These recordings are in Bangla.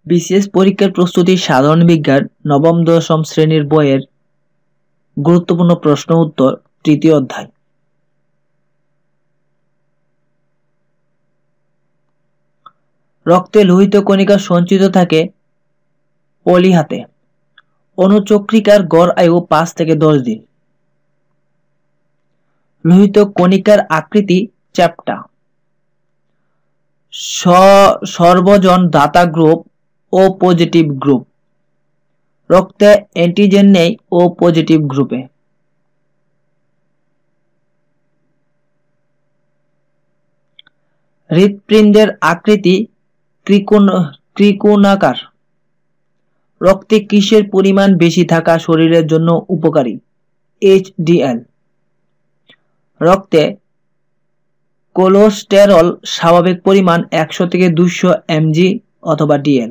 বিসিএস পরীক্ষার প্রস্তুতি সাধারণ বিজ্ঞান নবম-দশম শ্রেণীর বইয়ের গুরুত্বপূর্ণ প্রশ্ন উত্তর তৃতীয় অধ্যায়। রক্তে লোহিত কণিকা সঞ্চিত থাকে পলিহাতে। অণুচক্রিকার গড় আয়ু ৫ থেকে ১০ দিন। লোহিত কণিকার আকৃতি চ্যাপ্টা। সর্বজন দাতা গ্রুপ ও পজিটিভ গ্রুপ। রক্তে অ্যান্টিজেন নেই ও পজিটিভ গ্রুপে। হৃৎপিণ্ডের আকৃতি ত্রিকোণাকার। রক্তে কিসের পরিমাণ বেশি থাকা শরীরের জন্য উপকারী? HDL। রক্তে কোলেস্টেরল স্বাভাবিক পরিমাণ ১০০ থেকে ২০০ mg অথবা DL।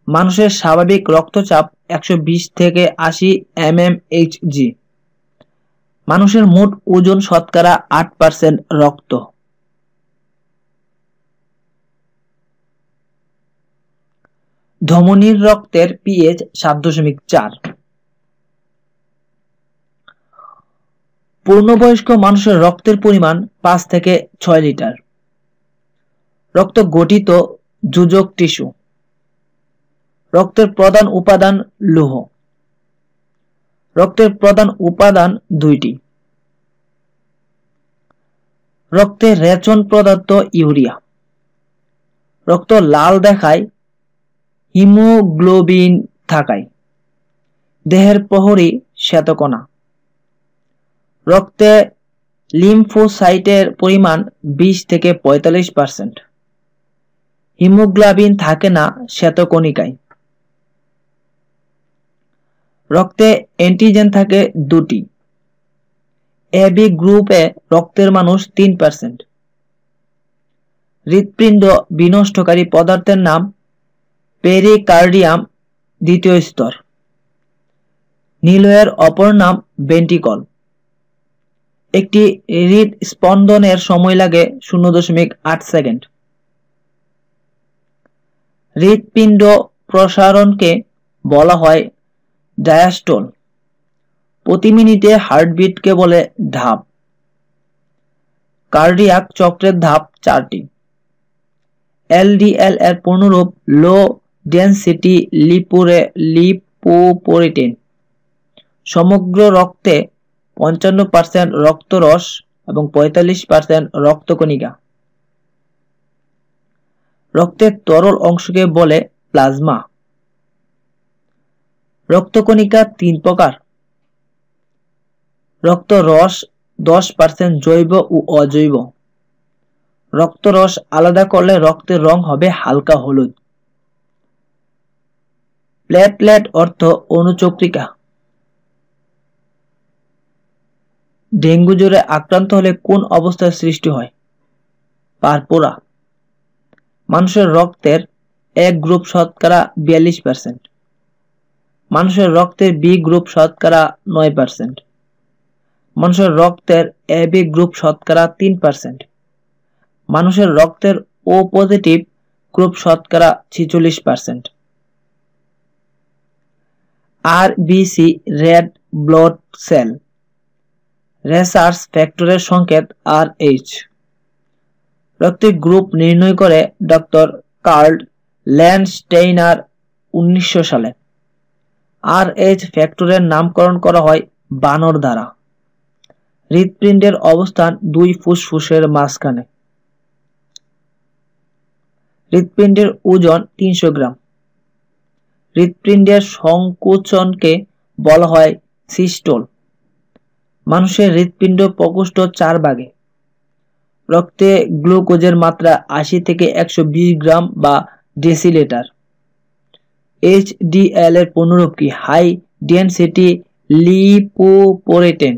মানুষের স্বাভাবিক রক্তচাপ ১২০ থেকে ৮০ mmHg। মানুষের মোট ওজন শতকরা ৮% রক্ত। ধমনীর রক্তের pH ৭.৪। পূর্ণবয়স্ক মানুষের রক্তের পরিমাণ ৫ থেকে ৬ লিটার। রক্ত গঠিত যোজক টিস্যু। রক্তের প্রধান উপাদান লৌহ। রক্তের প্রধান উপাদান ২টি। রক্তে রেচন পদার্থ ইউরিয়া। রক্ত লাল দেখায় হিমোগ্লোবিন থাকায়। দেহের প্রহরী শ্বেতকণা। রক্তে লিম্ফোসাইটের পরিমাণ ২০ থেকে ৪৫%। হিমোগ্লোবিন থাকে না শ্বেতকণিকায়। রক্তে অ্যান্টিজেন থাকে ২টি। AB গ্রুপে রক্তের মানুষ ৩%। হৃৎপিণ্ড বিনষ্টকারী পদার্থের নাম পেরিকার্ডিয়াম দ্বিতীয় স্তর। নিলয়ের অপর নাম ভেন্ট্রিকল। একটি হৃদস্পন্দনের সময় লাগে ০.৮ সেকেন্ড। হৃৎপিণ্ড প্রসারণকে বলা হয় ডায়াস্টোল। প্রতি মিনিটে হার্টবিটকে বলে ধাপ। কার্ডিয়াক চক্রের ধাপ ৪টি। LDL এর পূর্ণরূপ লো ডেনসিটি লিপোপ্রোটিন। সমগ্র রক্তে ৫৫% রক্তরস এবং ৪৫% রক্তকণিকা। রক্তের তরল অংশকে বলে প্লাজমা। রক্তকণিকা ৩ প্রকার। রক্তরস ১০% জৈব ও অজৈব। রক্তরস আলাদা করলে রক্তের রং হবে হালকা হলুদ। প্লেটলেট অর্থ অণুচক্রিকা। ডেঙ্গু জ্বরে আক্রান্ত হলে কোন অবস্থার সৃষ্টি হয়? পারপোরা। মানুষের রক্তের A গ্রুপ শতকরা ৪২%। মানুষের রক্তের B গ্রুপ শতকরা ৯%। মানুষের রক্তের AB গ্রুপ শতকরা ৩%। মানুষের রক্তের O পজিটিভ গ্রুপ শতকরা ৪৬%। RBC red blood cell. Research ফ্যাক্টরের সংকেত RH। রক্তের গ্রুপ নির্ণয় করে ডক্টর কার্ল ল্যান্ডস্টেইনার ১৯০০ সালে। RH ফ্যাক্টরের নামকরণ করা হয় বানর দ্বারা। হৃৎপিণ্ডের অবস্থান ২ ফুসফুসের মাঝখানে। হৃৎপিণ্ডের ওজন ৩০০ গ্রাম। হৃৎপিণ্ডের সংকোচনকে বলা হয় সিস্টোল। মানুষের হৃৎপিণ্ড প্রকোষ্ঠ ৪ ভাগে। রক্তে গ্লুকোজের মাত্রা ৮০ থেকে ১২০ গ্রাম বা ডেসিলিটার। HDL এর পূর্ণরূপ কি? High density lipoprotein.